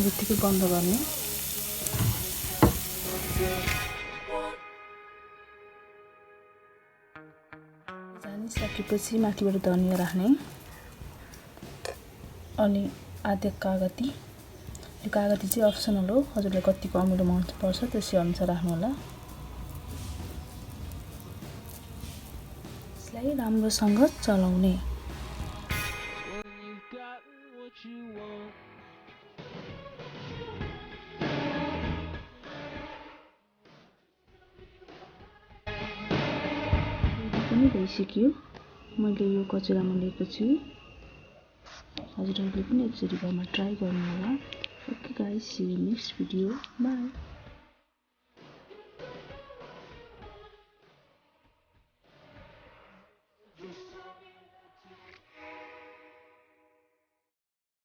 बित्तिकै बन्द गर्ने। जानिसकेपछि माथिबाट धनिया राख्ने। अनि आधा कागती, यो कागती चाहिँ अप्सनल हो, हजुरले कतिको अमिलो मन पर्छ त्यसै अनुसार राख्नु होला। यसलाई राम्रोसँग चलाउने। पनि भइसक्यो। मैले यो कचौरामा लिएको छु। हजुरहरूले पनि एकचोटि घरमा ट्राई गर्नु होला। Okay guys, see you next video. By.